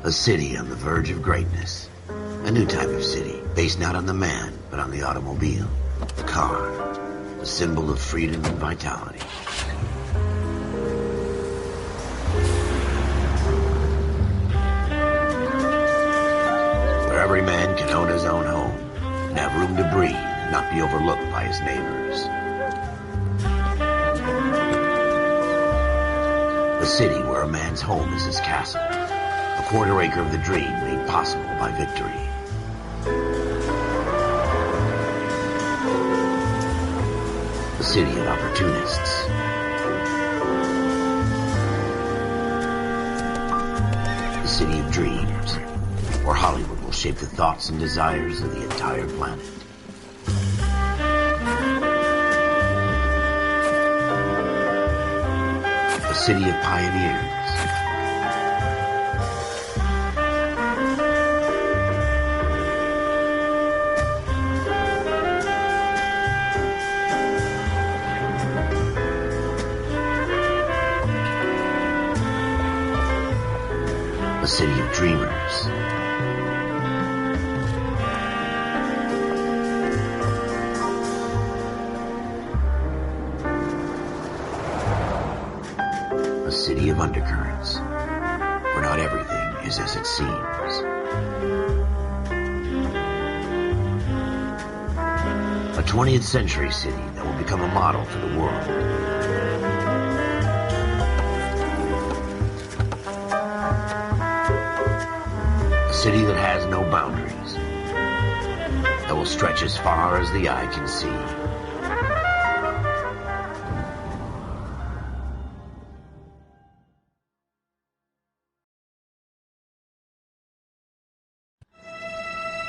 A city on the verge of greatness. A new type of city, based not on the man, but on the automobile. The car. The symbol of freedom and vitality. Where every man can own his own home and have room to breathe and not be overlooked by his neighbors. A city where a man's home is his castle. A quarter acre of the dream made possible by victory. A city of opportunists. A city of dreams, where Hollywood will shape the thoughts and desires of the entire planet. A city of pioneers. A city of dreamers. A city of undercurrents, where not everything is as it seems. A 20th century city that will become a model for the world. A city that has no boundaries, that will stretch as far as the eye can see.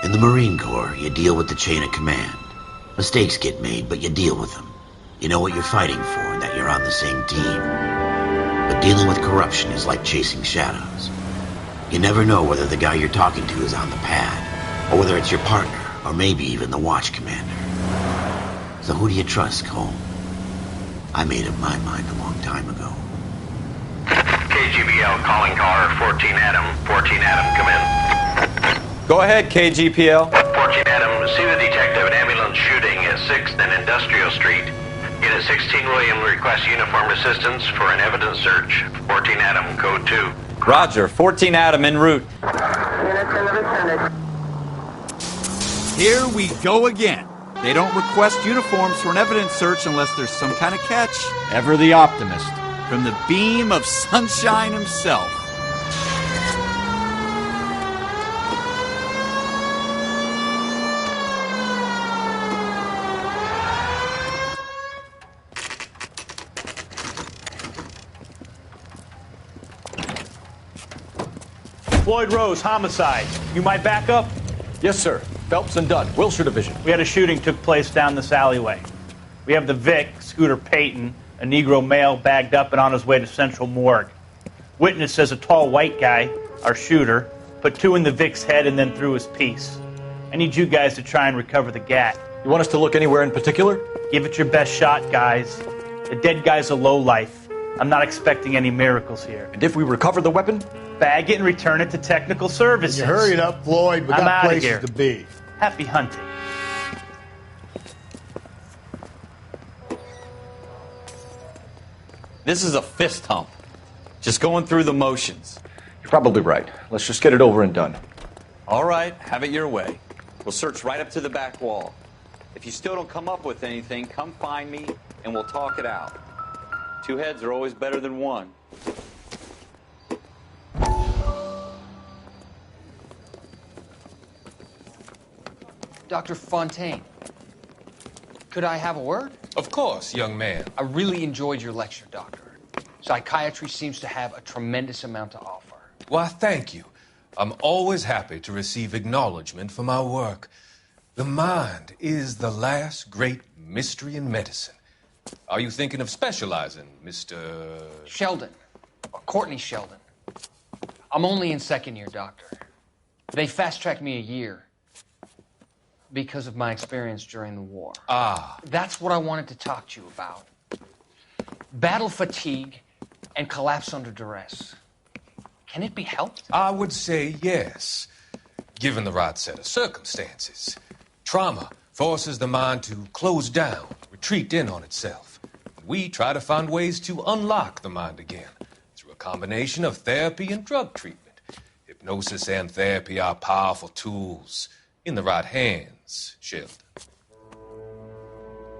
In the Marine Corps, you deal with the chain of command. Mistakes get made, but you deal with them. You know what you're fighting for and that you're on the same team. But dealing with corruption is like chasing shadows. You never know whether the guy you're talking to is on the pad, or whether it's your partner, or maybe even the watch commander. So who do you trust, Cole? I made up my mind a long time ago. KGBL calling car 14 Adam. 14 Adam, come in. Go ahead, KGPL. 14 Adam, see the detective, an ambulance shooting at 6th and Industrial Street. Unit 16 William requests uniformed assistance for an evidence search. 14 Adam, code 2. Roger, 14 Adam en route. Here we go again. They don't request uniforms for an evidence search unless there's some kind of catch. Ever the optimist. From the beam of sunshine himself. Floyd Rose, homicide. You might back up? Yes, sir. Phelps and Dunn, Wilshire Division. We had a shooting took place down this alleyway. We have the Vic, Scooter Payton, a Negro male bagged up and on his way to Central Morgue. Witness says a tall white guy, our shooter, put 2 in the Vic's head and then threw his piece. I need you guys to try and recover the gat. You want us to look anywhere in particular? Give it your best shot, guys. The dead guy's a lowlife. I'm not expecting any miracles here. And if we recover the weapon? Bag it and return it to technical services. You hurry it up, Floyd. We got places here to be. Happy hunting. This is a fist hump. Just going through the motions. You're probably right. Let's just get it over and done. All right, have it your way. We'll search right up to the back wall. If you still don't come up with anything, come find me and we'll talk it out. 2 heads are always better than 1. Dr. Fontaine, could I have a word? Of course, young man. I really enjoyed your lecture, Doctor. Psychiatry seems to have a tremendous amount to offer. Why, thank you. I'm always happy to receive acknowledgement for my work. The mind is the last great mystery in medicine. Are you thinking of specializing, Mr. Sheldon, or Courtney Sheldon. I'm only in 2nd year, Doctor. They fast-tracked me a year because of my experience during the war. Ah. That's what I wanted to talk to you about. Battle fatigue and collapse under duress. Can it be helped? I would say yes, given the right set of circumstances. Trauma forces the mind to close down, retreat in on itself. We try to find ways to unlock the mind again through a combination of therapy and drug treatment. Hypnosis and therapy are powerful tools in the right hands, Sheldon.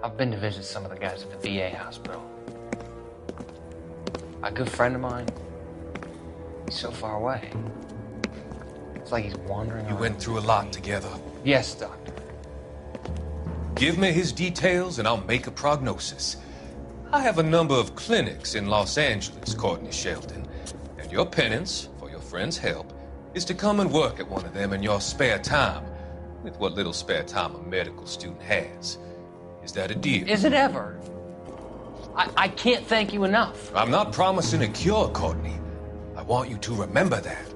I've been to visit some of the guys at the VA hospital. A good friend of mine, he's so far away. It's like he's wandering You around. went through a lot together. Yes, Doctor. Give me his details and I'll make a prognosis. I have a number of clinics in Los Angeles, Courtney Sheldon, and your penance, for your friend's help, is to come and work at one of them in your spare time, with what little spare time a medical student has. Is that a deal? Is it ever? I can't thank you enough. I'm not promising a cure, Courtney. I want you to remember that.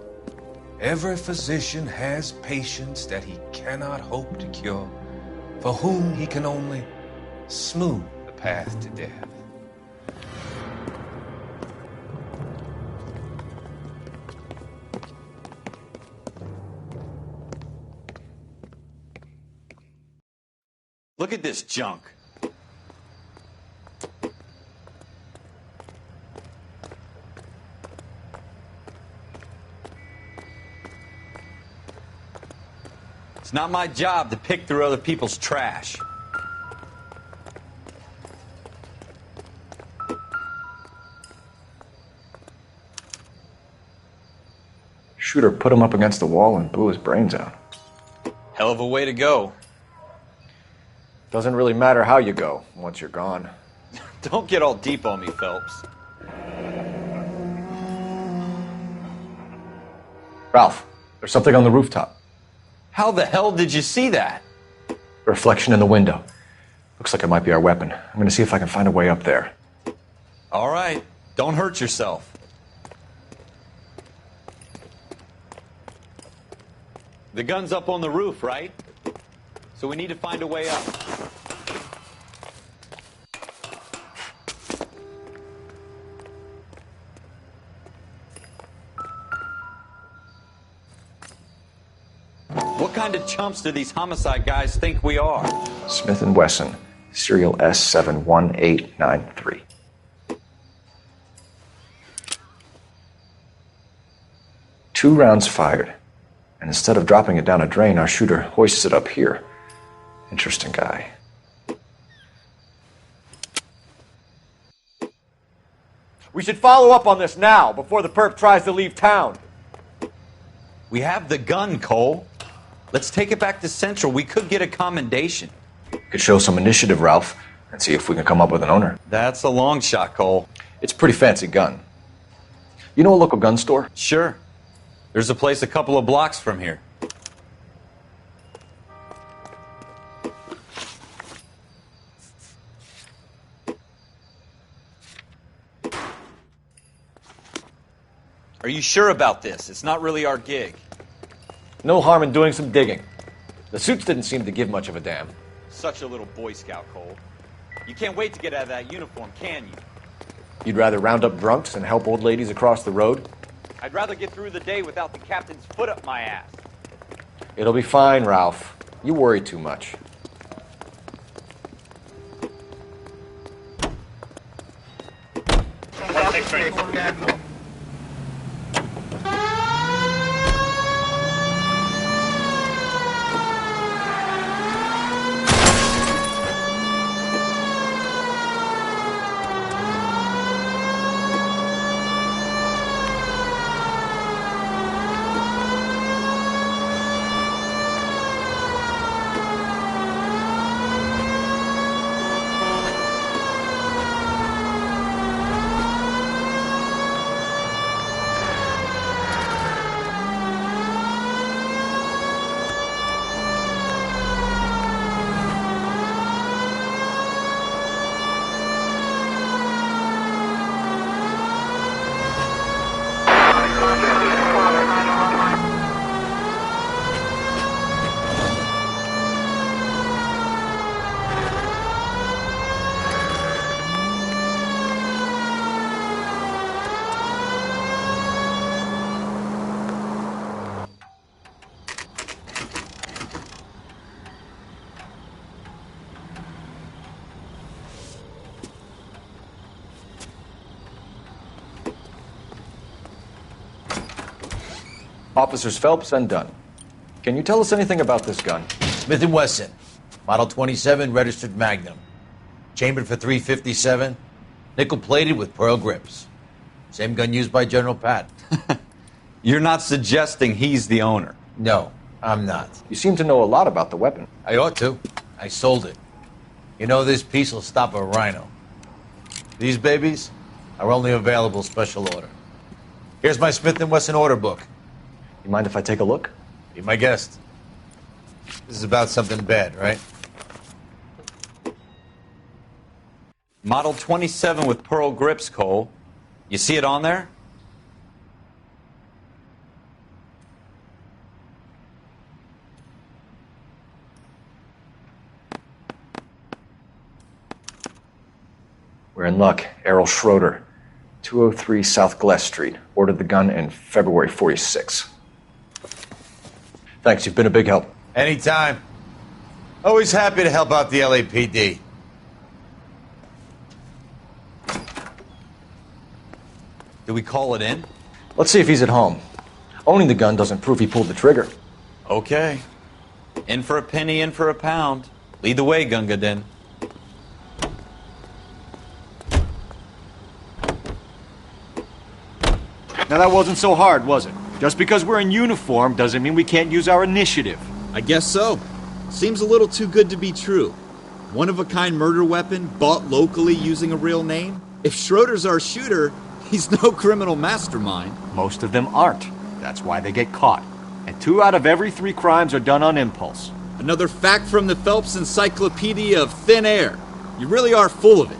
Every physician has patients that he cannot hope to cure, for whom he can only smooth the path to death. Look at this junk. It's not my job to pick through other people's trash. Shooter put him up against the wall and blew his brains out. Hell of a way to go. Doesn't really matter how you go once you're gone. Don't get all deep on me, Phelps. Ralph, there's something on the rooftop. How the hell did you see that? A reflection in the window. Looks like it might be our weapon. I'm going to see if I can find a way up there. All right. Don't hurt yourself. The gun's up on the roof, right? So we need to find a way up. What kind of chumps do these homicide guys think we are? Smith & Wesson, serial S71893. Two rounds fired, and instead of dropping it down a drain, our shooter hoists it up here. Interesting guy. We should follow up on this now, before the perp tries to leave town. We have the gun, Cole. Let's take it back to Central. We could get a commendation. Could show some initiative, Ralph, and see if we can come up with an owner. That's a long shot, Cole. It's a pretty fancy gun. You know a local gun store? Sure. There's a place a couple of blocks from here. Are you sure about this? It's not really our gig. No harm in doing some digging. The suits didn't seem to give much of a damn. Such a little Boy Scout, Cole. You can't wait to get out of that uniform, can you? You'd rather round up drunks and help old ladies across the road? I'd rather get through the day without the captain's foot up my ass. It'll be fine, Ralph. You worry too much. Officers Phelps and Dunn. Can you tell us anything about this gun? Smith & Wesson, Model 27, registered Magnum. Chambered for .357, nickel-plated with pearl grips. Same gun used by General Patton. You're not suggesting he's the owner? No, I'm not. You seem to know a lot about the weapon. I ought to. I sold it. You know, this piece will stop a rhino. These babies are only available special order. Here's my Smith & Wesson order book. You mind if I take a look? Be my guest. This is about something bad, right? Model 27 with pearl grips, Cole. You see it on there? We're in luck. Errol Schroeder, 203 South Glass Street. Ordered the gun in February '46. Thanks, you've been a big help. Anytime. Always happy to help out the LAPD. Do we call it in? Let's see if he's at home. Owning the gun doesn't prove he pulled the trigger. Okay. In for a penny, in for a pound. Lead the way, Gunga Din. Now that wasn't so hard, was it? Just because we're in uniform doesn't mean we can't use our initiative. I guess so. Seems a little too good to be true. One-of-a-kind murder weapon bought locally using a real name? If Schroeder's our shooter, he's no criminal mastermind. Most of them aren't. That's why they get caught. And 2 out of every 3 crimes are done on impulse. Another fact from the Phelps Encyclopedia of Thin Air. You really are full of it.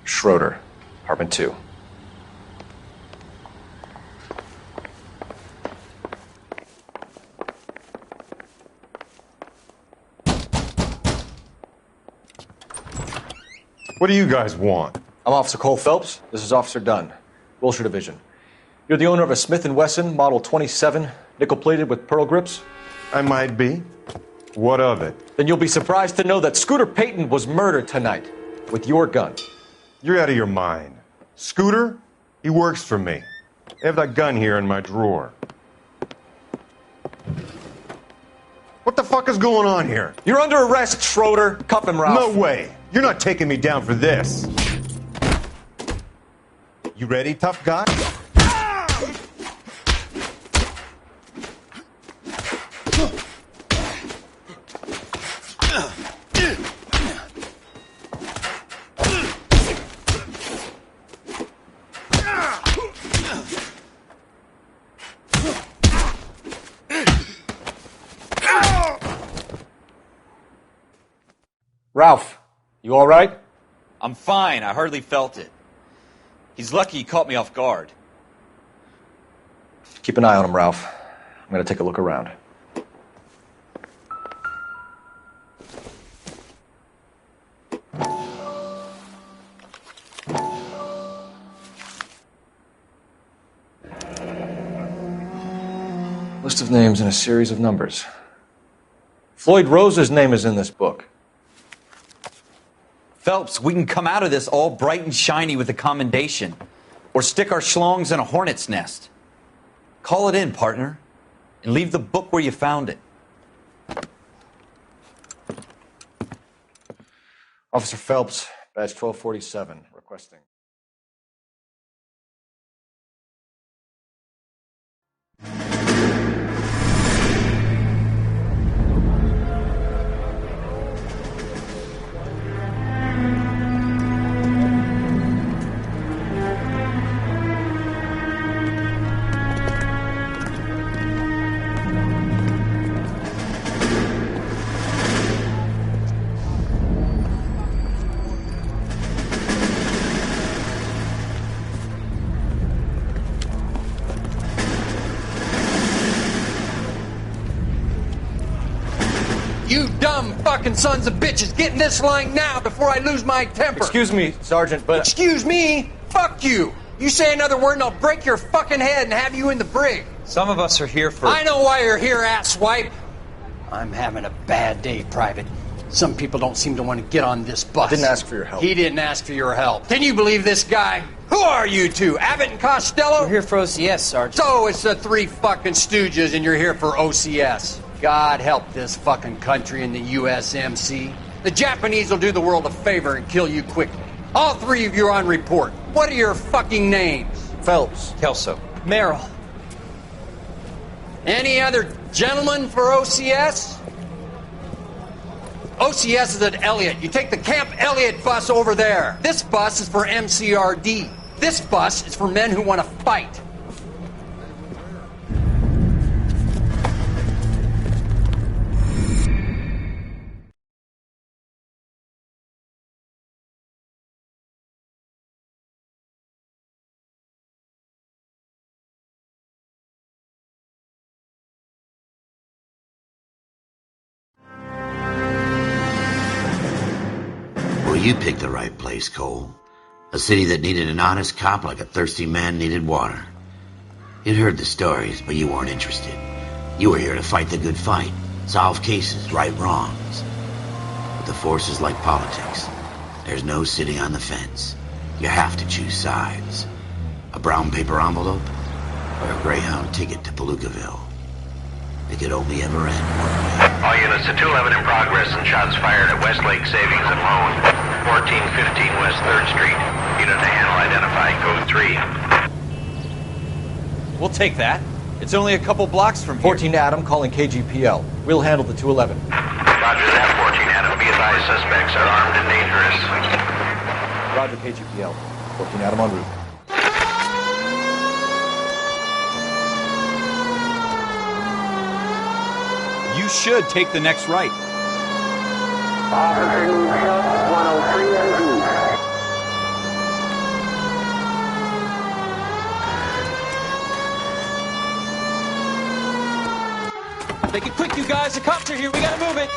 Schroeder, apartment 2. What do you guys want? I'm Officer Cole Phelps. This is Officer Dunn, Wilshire Division. You're the owner of a Smith & Wesson Model 27, nickel-plated with pearl grips? I might be. What of it? Then you'll be surprised to know that Scooter Payton was murdered tonight with your gun. You're out of your mind. Scooter? He works for me. I have that gun here in my drawer. What the fuck is going on here? You're under arrest, Schroeder. Cuff him, Ralph. No way. You're not taking me down for this. You ready, tough guy? Ralph, you all right? I'm fine. I hardly felt it. He's lucky he caught me off guard. Keep an eye on him, Ralph. I'm going to take a look around. List of names and a series of numbers. Floyd Rose's name is in this book. Phelps, we can come out of this all bright and shiny with a commendation. Or stick our schlongs in a hornet's nest. Call it in, partner. And leave the book where you found it. Officer Phelps, badge 1247, requesting. You dumb fucking sons of bitches, get in this line now before I lose my temper. Excuse me, Sergeant, but... Excuse me? Fuck you. You say another word and I'll break your fucking head and have you in the brig. Some of us are here for... I know why you're here, asswipe. I'm having a bad day, Private. Some people don't seem to want to get on this bus. I didn't ask for your help. He didn't ask for your help. Can you believe this guy? Who are you two? Abbott and Costello? We're here for OCS, Sergeant. So it's the three fucking stooges and you're here for OCS. God help this fucking country and the USMC. The Japanese will do the world a favor and kill you quickly. All three of you are on report. What are your fucking names? Phelps. Kelso. Merrill. Any other gentlemen for OCS? OCS is at Elliott. You take the Camp Elliott bus over there. This bus is for MCRD. This bus is for men who want to fight. Well, you picked the right place, Cole. A city that needed an honest cop like a thirsty man needed water. You'd heard the stories, but you weren't interested. You were here to fight the good fight, solve cases, right wrongs. But the force is like politics. There's no sitting on the fence. You have to choose sides. A brown paper envelope or a Greyhound ticket to Palookaville. It could only ever end one way. All units to 211 in progress and shots fired at Westlake Savings and Loan, 1415 West 3rd Street. Unit to handle identified, code 3. We'll take that. It's only a couple blocks from here. 14 Adam calling KGPL. We'll handle the 211. Roger that, 14 Adam. Be advised, suspects are armed and dangerous. Roger, KGPL. 14 Adam en route. You should take the next right. Officer needs help, 103 and Make it quick, you guys. The cops are here. We gotta move it.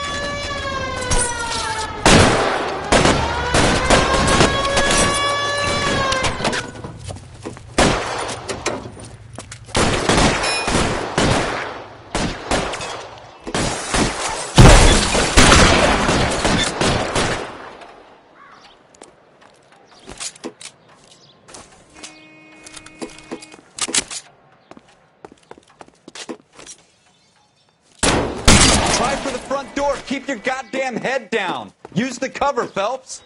Try for the front door. Keep your goddamn head down. Use the cover, Phelps.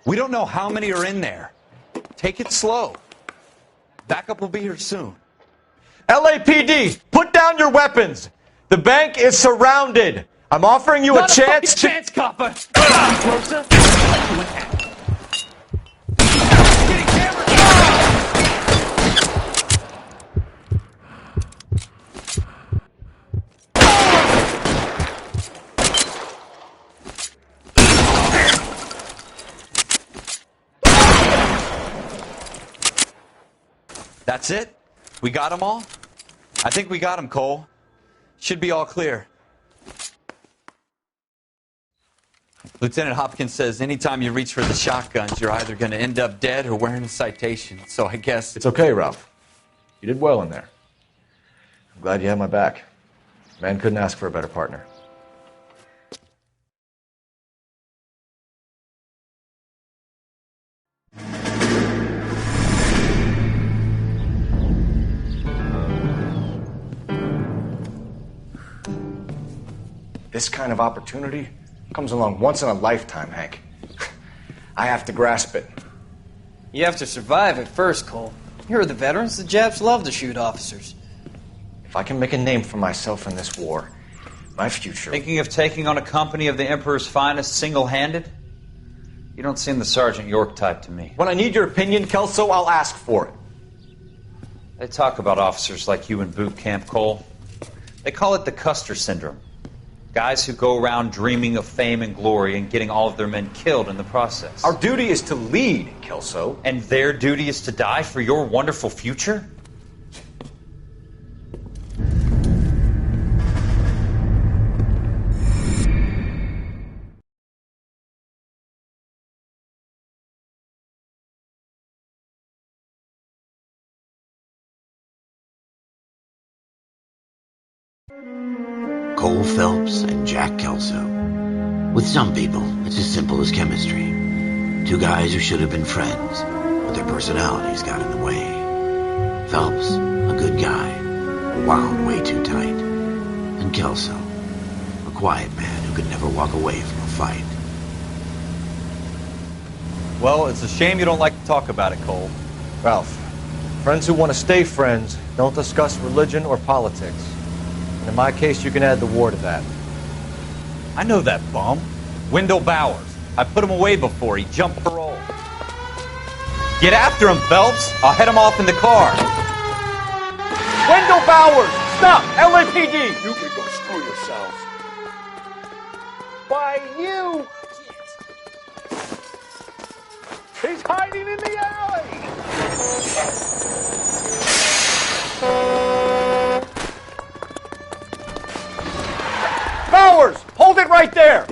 We don't know how many are in there. Take it slow. Backup will be here soon. LAPD, put down your weapons. The bank is surrounded. I'm offering you a chance to... chance, copper. Closer. That's it? We got them all? I think we got them, Cole. Should be all clear. Lieutenant Hopkins says anytime you reach for the shotguns, you're either going to end up dead or wearing a citation. So I guess... It's okay, Ralph. You did well in there. I'm glad you had my back. Man couldn't ask for a better partner. This kind of opportunity comes along once in a lifetime, Hank. I have to grasp it. You have to survive it first, Cole. Here are the veterans. The Japs love to shoot officers. If I can make a name for myself in this war, my future... Thinking of taking on a company of the Emperor's finest single-handed? You don't seem the Sergeant York type to me. When I need your opinion, Kelso, I'll ask for it. They talk about officers like you in boot camp, Cole. They call it the Custer syndrome. Guys who go around dreaming of fame and glory and getting all of their men killed in the process. Our duty is to lead, Kelso. And their duty is to die for your wonderful future? Cole Phelps and Jack Kelso. With some people, it's as simple as chemistry. Two guys who should have been friends, but their personalities got in the way. Phelps, a good guy, wound way too tight. And Kelso, a quiet man who could never walk away from a fight. Well, it's a shame you don't like to talk about it, Cole. Ralph, friends who want to stay friends don't discuss religion or politics. And in my case, you can add the war to that. I know that bum. Wendell Bowers. I put him away before. He jumped parole. Get after him, Phelps. I'll head him off in the car. Wendell Bowers! Stop! LAPD! You can go screw yourselves. Why, you! He's hiding in the alley! Bowers! Hold it right there!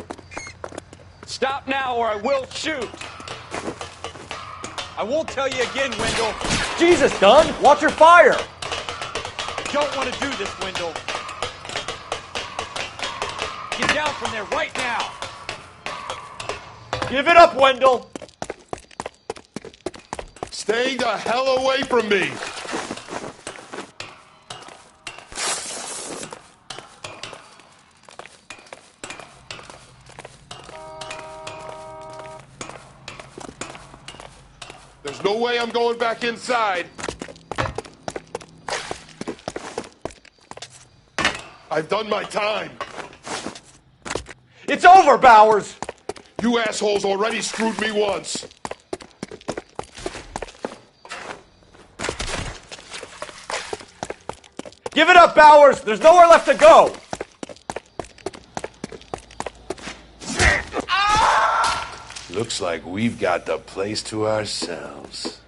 Stop now or I will shoot! I won't tell you again, Wendell. Jesus, Dunn! Watch your fire! Don't want to do this, Wendell. Get down from there right now. Give it up, Wendell! Stay the hell away from me! There's no way I'm going back inside. I've done my time. It's over, Bowers! You assholes already screwed me once. Give it up, Bowers! There's nowhere left to go! Looks like we've got the place to ourselves.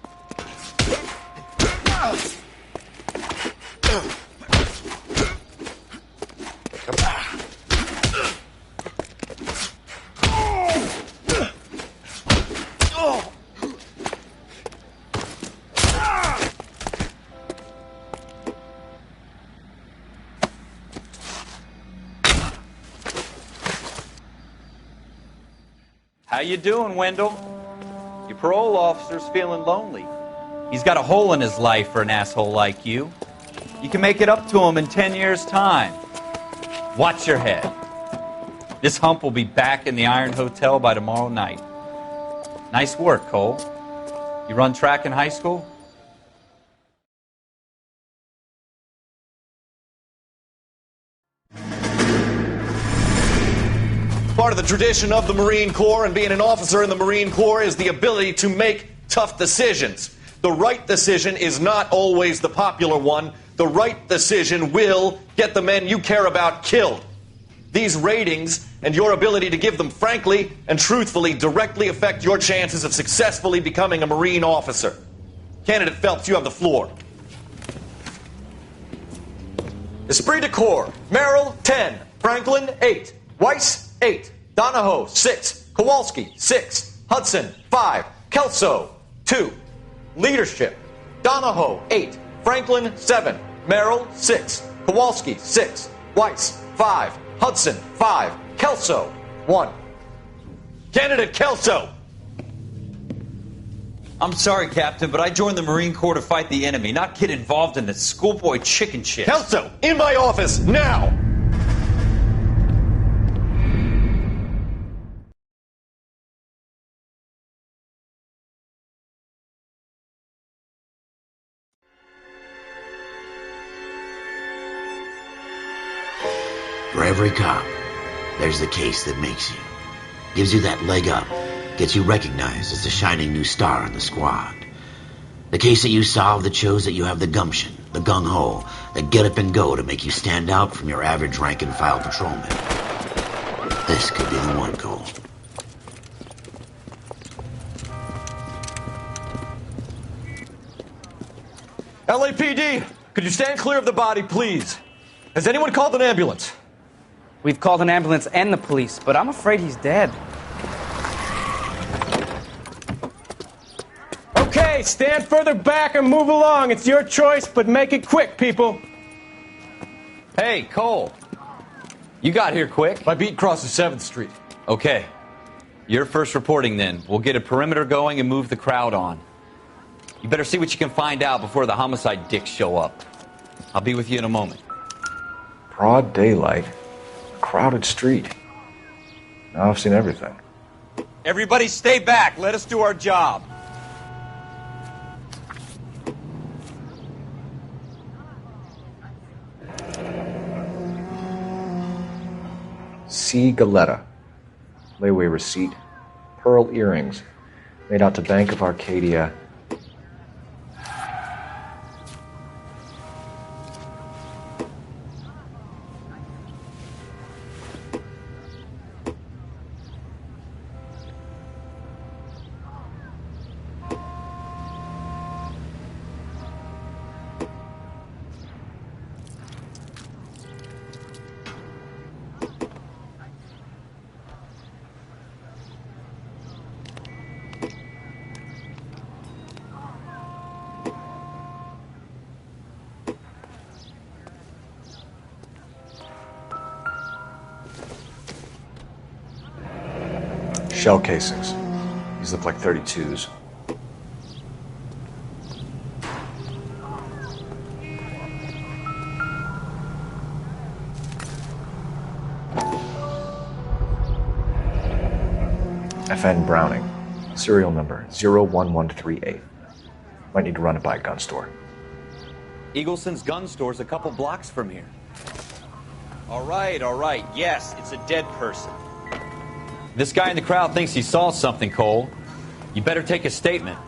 How you doing, Wendell? Your parole officer's feeling lonely. He's got a hole in his life for an asshole like you. You can make it up to him in 10 years' time. Watch your head. This hump will be back in the Iron Hotel by tomorrow night. Nice work, Cole. You run track in high school? Part of the tradition of the Marine Corps and being an officer in the Marine Corps is the ability to make tough decisions. The right decision is not always the popular one. The right decision will get the men you care about killed. These ratings and your ability to give them frankly and truthfully directly affect your chances of successfully becoming a Marine officer. Candidate Phelps, you have the floor. Esprit de Corps, Merrill, 10. Franklin, 8. Weiss, 8. Donahoe, 6. Kowalski, 6. Hudson, 5. Kelso, 2. Leadership, Donahoe, 8. Franklin, 7. Merrill, 6. Kowalski, 6. Weiss, 5. Hudson, 5. Kelso, 1. Candidate Kelso. I'm sorry, Captain, but I joined the Marine Corps to fight the enemy, not get involved in this schoolboy chicken shit. Kelso, in my office, now! For every cop, there's the case that makes you. Gives you that leg up. Gets you recognized as the shining new star in the squad. The case that you solve that shows that you have the gumption, the gung-ho, the get up and go to make you stand out from your average rank-and-file patrolman. This could be the one, Cole. LAPD, could you stand clear of the body, please? Has anyone called an ambulance? We've called an ambulance and the police, but I'm afraid he's dead. Okay, stand further back and move along. It's your choice, but make it quick, people. Hey, Cole. You got here quick. My beat crosses 7th Street. Okay. You're first reporting then. We'll get a perimeter going and move the crowd on. You better see what you can find out before the homicide dicks show up. I'll be with you in a moment. Broad daylight, a crowded street. Now I've seen everything. Everybody stay back. Let us do our job. C. Galetta. Layaway receipt. Pearl earrings. Made out to Bank of Arcadia. Shell casings. These look like 32s. FN Browning. Serial number 01138. Might need to run it by a gun store. Eagleson's gun store's a couple blocks from here. All right. Yes, it's a dead person. This guy in the crowd thinks he saw something, Cole. You better take a statement.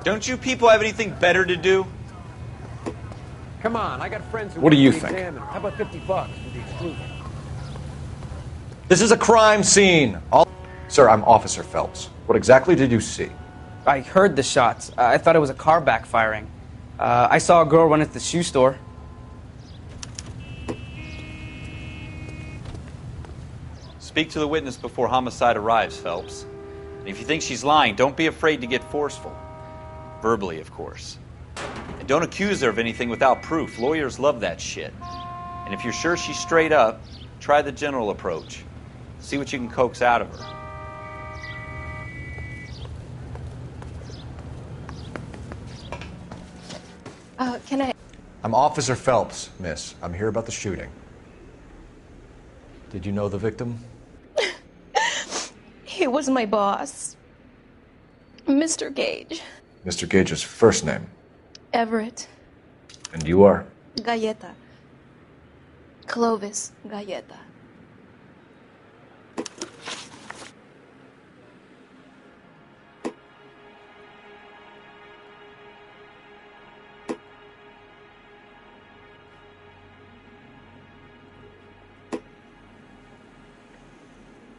Don't you people have anything better to do? Come on, I got friends who What do you want to think? examine. How about $50 for the exclusion? This is a crime scene. Sir, I'm Officer Phelps. What exactly did you see? I heard the shots. I thought it was a car backfiring. I saw a girl run into the shoe store. Speak to the witness before homicide arrives, Phelps. And if you think she's lying, don't be afraid to get forceful. Verbally, of course. And don't accuse her of anything without proof. Lawyers love that shit. And if you're sure she's straight up, try the general approach. See what you can coax out of her. Can I... I'm Officer Phelps, miss. I'm here about the shooting. Did you know the victim? He was my boss. Mr. Gage. Mr. Gage's first name. Everett. And you are? Galleta. Clovis Galleta.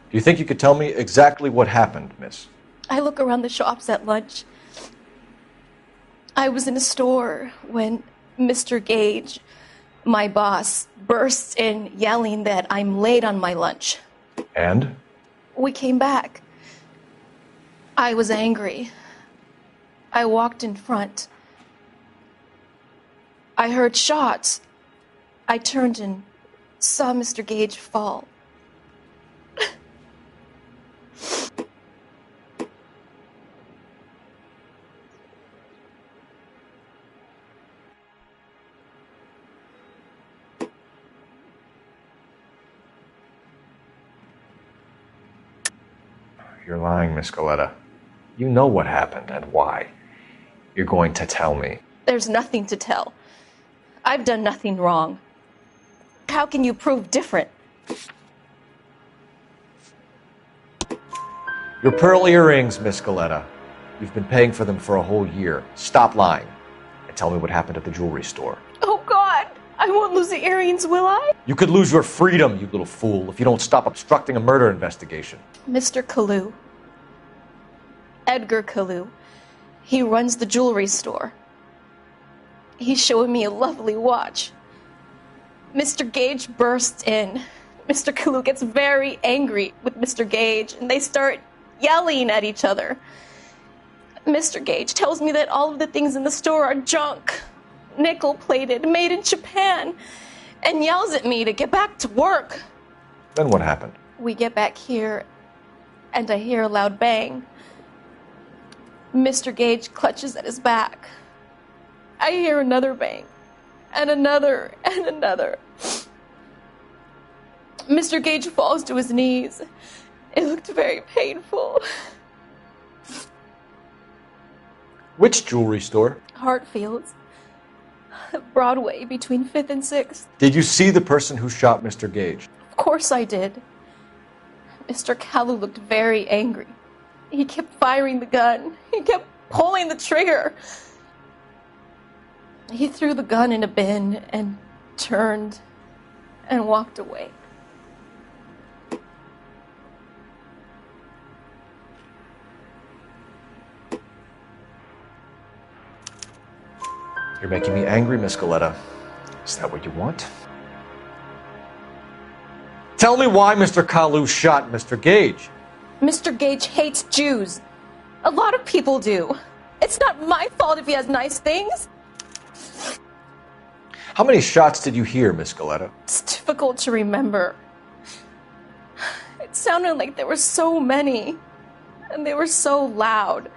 Do you think you could tell me exactly what happened, miss? I look around the shops at lunch. I was in a store when Mr. Gage, my boss, bursts in yelling that I'm late on my lunch. And? We came back. I was angry. I walked in front. I heard shots. I turned and saw Mr. Gage fall. You're lying, Miss Galetta. You know what happened and why. You're going to tell me. There's nothing to tell. I've done nothing wrong. How can you prove different? Your pearl earrings, Miss Galetta. You've been paying for them for a whole year. Stop lying and tell me what happened at the jewelry store. Oh, God! I won't lose the earrings, will I? You could lose your freedom, you little fool, if you don't stop obstructing a murder investigation. Mr. Kalu. Edgar Kalu. He runs the jewelry store. He's showing me a lovely watch. Mr. Gage bursts in. Mr. Kalu gets very angry with Mr. Gage, and they start yelling at each other. Mr. Gage tells me that all of the things in the store are junk. nickel-plated, made in Japan, and yells at me to get back to work. Then what happened? We get back here, and I hear a loud bang. Mr. Gage clutches at his back. I hear another bang, and another, and another. Mr. Gage falls to his knees. It looked very painful. Which jewelry store? Hartfield's. Broadway, between 5th and 6th. Did you see the person who shot Mr. Gage? Of course I did. Mr. Kalu looked very angry. He kept firing the gun. He kept pulling the trigger. He threw the gun in a bin and turned and walked away. You're making me angry, Miss Galetta. Is that what you want? Tell me why Mr. Kalu shot Mr. Gage. Mr. Gage hates Jews. A lot of people do. It's not my fault if he has nice things. How many shots did you hear, Miss Galetta? It's difficult to remember. It sounded like there were so many, and they were so loud.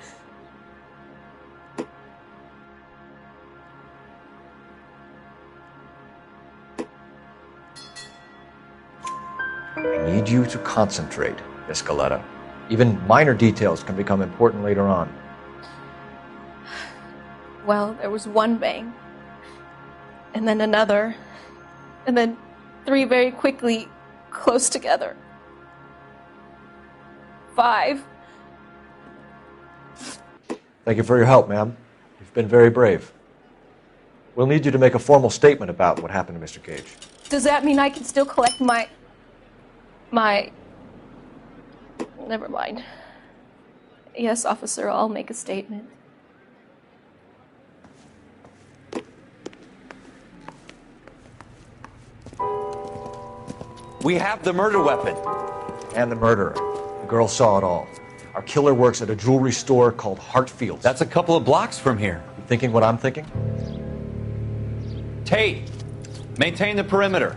I need you to concentrate, Miss Galetta. Even minor details can become important later on. Well, there was one bang, and then another, and then 3 very quickly, close together. 5. Thank you for your help, ma'am. You've been very brave. We'll need you to make a formal statement about what happened to Mr. Gage. Does that mean I can still collect my... Never mind. Yes, officer, I'll make a statement. We have the murder weapon. And the murderer. The girl saw it all. Our killer works at a jewelry store called Hartfield's. That's a couple of blocks from here. You thinking what I'm thinking? Tate, maintain the perimeter.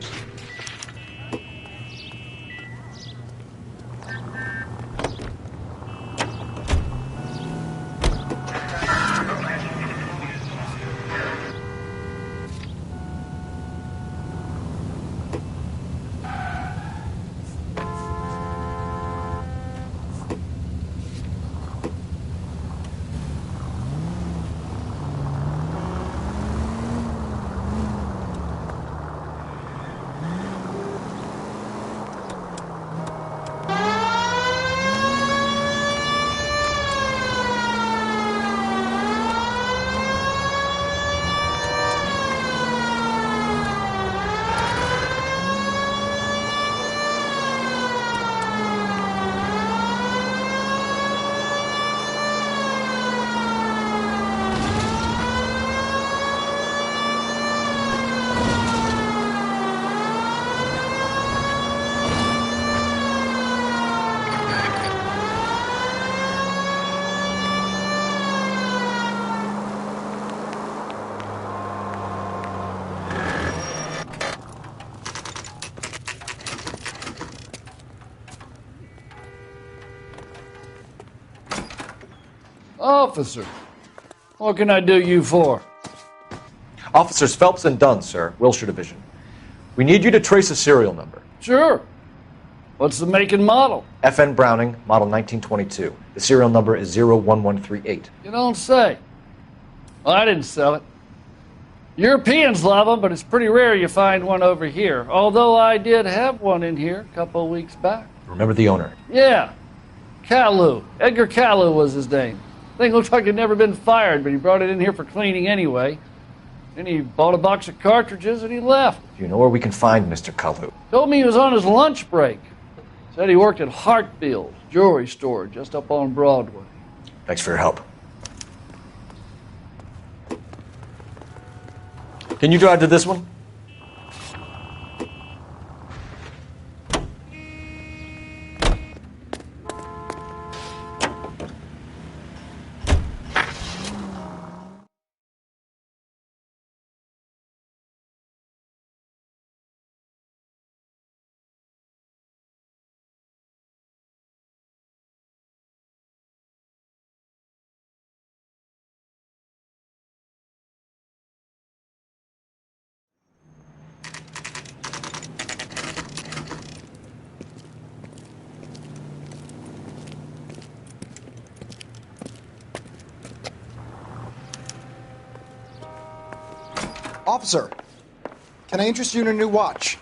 Officer, what can I do you for? Officers Phelps and Dunn, sir, Wilshire Division. We need you to trace a serial number. Sure. What's the make and model? FN Browning, model 1922. The serial number is 01138. You don't say. Well, I didn't sell it. Europeans love them, but it's pretty rare you find one over here. Although I did have one in here a couple of weeks back. Remember the owner? Yeah. Kalu. Edgar Kalu was his name. Thing looked like it'd never been fired, but he brought it in here for cleaning anyway. Then he bought a box of cartridges and he left. Do you know where we can find Mr. Kalu? Told me he was on his lunch break. Said he worked at Hartfield's jewelry store just up on Broadway. Thanks for your help. Can you drive to this one? Officer, can I interest you in a new watch?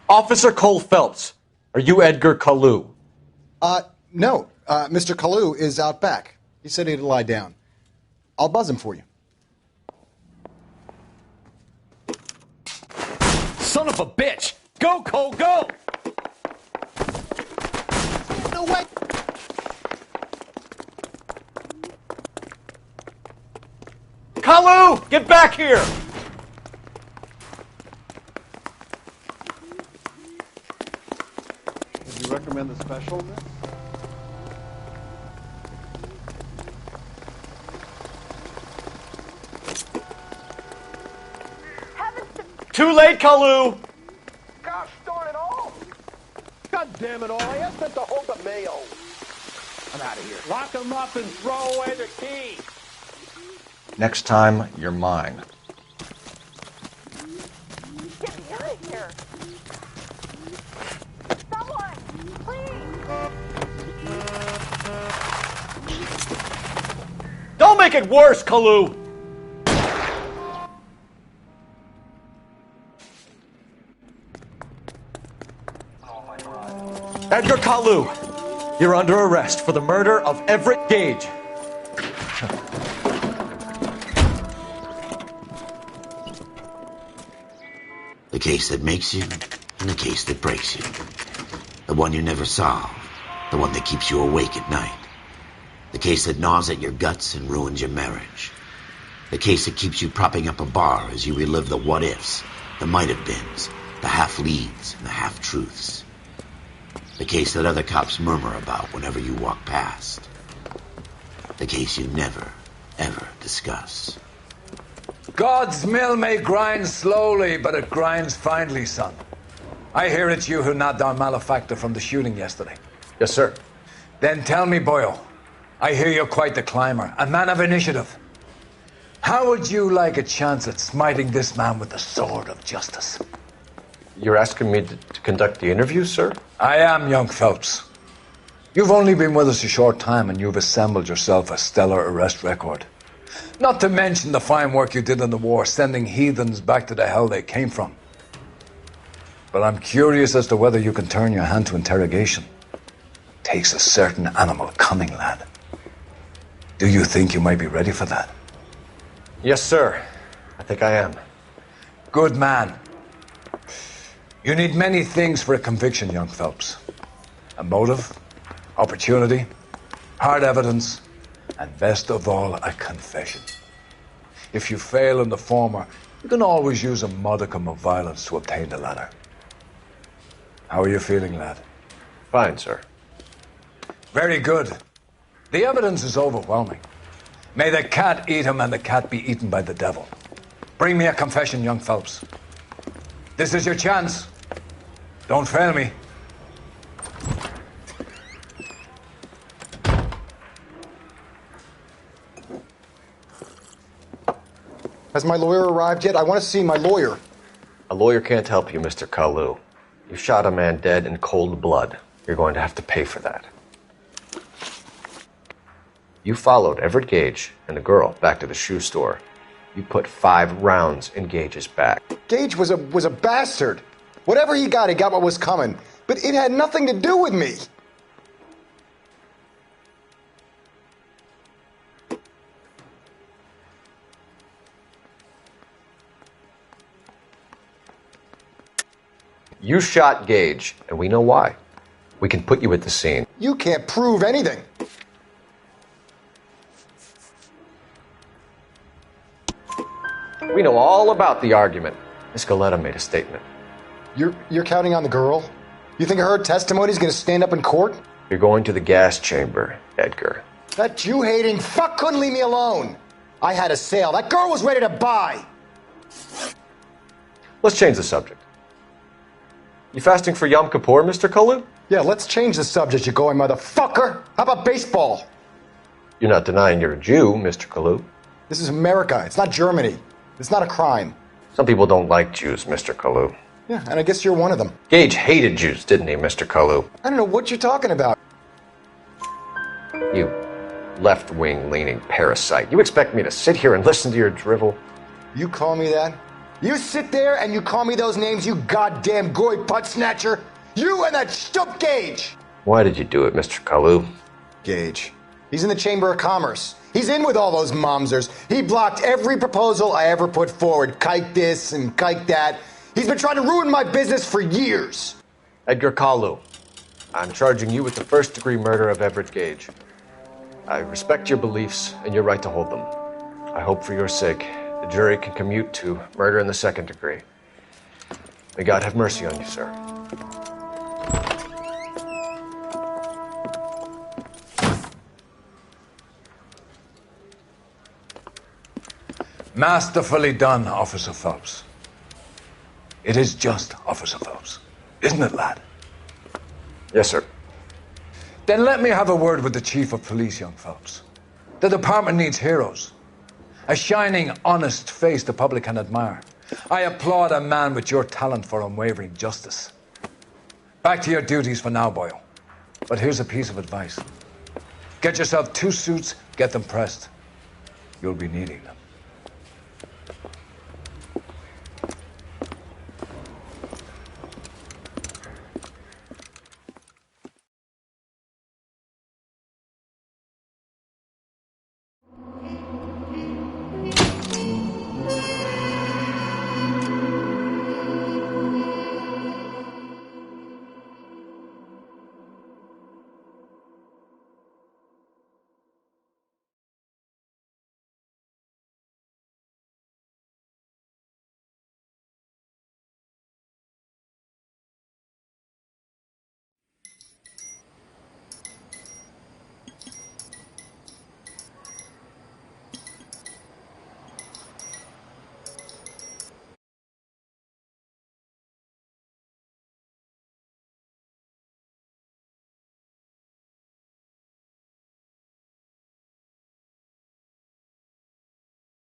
Officer Cole Phelps, are you Edgar Kalu? No. Mr. Kalu is out back. He said he'd lie down. I'll buzz him for you. Son of a bitch! Go, Cole, go! No way! Kalu, get back here! Would you recommend the special? Too late, Kalu! Gosh darn it all! God damn it all, I asked them to hold the mail. I'm out of here. Lock them up and throw away the key. Next time, you're mine. Get me out of here. Someone, please. Don't make it worse, Kalu! Edgar Kalu, you're under arrest for the murder of Everett Gage. The case that makes you, and the case that breaks you. The one you never solve, the one that keeps you awake at night. The case that gnaws at your guts and ruins your marriage. The case that keeps you propping up a bar as you relive the what-ifs, the might-have-beens, the half-leads, and the half-truths. The case that other cops murmur about whenever you walk past. The case you never, ever discuss. God's mill may grind slowly, but it grinds finely, son. I hear it's you who nabbed our malefactor from the shooting yesterday. Yes, sir. Then tell me, Boyle, I hear you're quite the climber, a man of initiative. How would you like a chance at smiting this man with the sword of justice? You're asking me to conduct the interview, sir? I am, young Phelps. You've only been with us a short time and you've assembled yourself a stellar arrest record. Not to mention the fine work you did in the war, sending heathens back to the hell they came from. But I'm curious as to whether you can turn your hand to interrogation. Takes a certain animal cunning, lad. Do you think you might be ready for that? Yes, sir. I think I am. Good man. You need many things for a conviction, young Phelps. A motive, opportunity, hard evidence, and best of all, a confession. If you fail in the former, you can always use a modicum of violence to obtain the latter. How are you feeling, lad? Fine, sir. Very good. The evidence is overwhelming. May the cat eat him and the cat be eaten by the devil. Bring me a confession, young Phelps. This is your chance. Don't fail me. Has my lawyer arrived yet? I want to see my lawyer. A lawyer can't help you, Mr. Kalu. You shot a man dead in cold blood. You're going to have to pay for that. You followed Everett Gage and the girl back to the shoe store. You put 5 rounds in Gage's back. Gage was a bastard. Whatever he got what was coming. But it had nothing to do with me. You shot Gage, and we know why. We can put you at the scene. You can't prove anything. We know all about the argument. Miss Galetta made a statement. You're counting on the girl? You think her testimony is going to stand up in court? You're going to the gas chamber, Edgar. That Jew-hating fuck couldn't leave me alone. I had a sale. That girl was ready to buy. Let's change the subject. You fasting for Yom Kippur, Mr. Kalu? Yeah, let's change the subject, you going motherfucker. How about baseball? You're not denying you're a Jew, Mr. Kalu. This is America. It's not Germany. It's not a crime. Some people don't like Jews, Mr. Kalu. Yeah, and I guess you're one of them. Gage hated Jews, didn't he, Mr. Kalu? I don't know what you're talking about. You left-wing leaning parasite. You expect me to sit here and listen to your drivel? You call me that? You sit there and you call me those names, you goddamn goy butt snatcher. You and that stup Gage. Why did you do it, Mr. Kalu? Gage. He's in the Chamber of Commerce. He's in with all those momsers. He blocked every proposal I ever put forward. Kike this and kike that. He's been trying to ruin my business for years. Edgar Kalu, I'm charging you with the first-degree murder of Everett Gage. I respect your beliefs and your right to hold them. I hope for your sake the jury can commute to murder in the second degree. May God have mercy on you, sir. Masterfully done, Officer Phelps. It is just Officer Phelps, isn't it, lad? Yes, sir. Then let me have a word with the Chief of Police, young Phelps. The department needs heroes. A shining, honest face the public can admire. I applaud a man with your talent for unwavering justice. Back to your duties for now, Boyle. But here's a piece of advice. Get yourself 2 suits, get them pressed. You'll be needing them.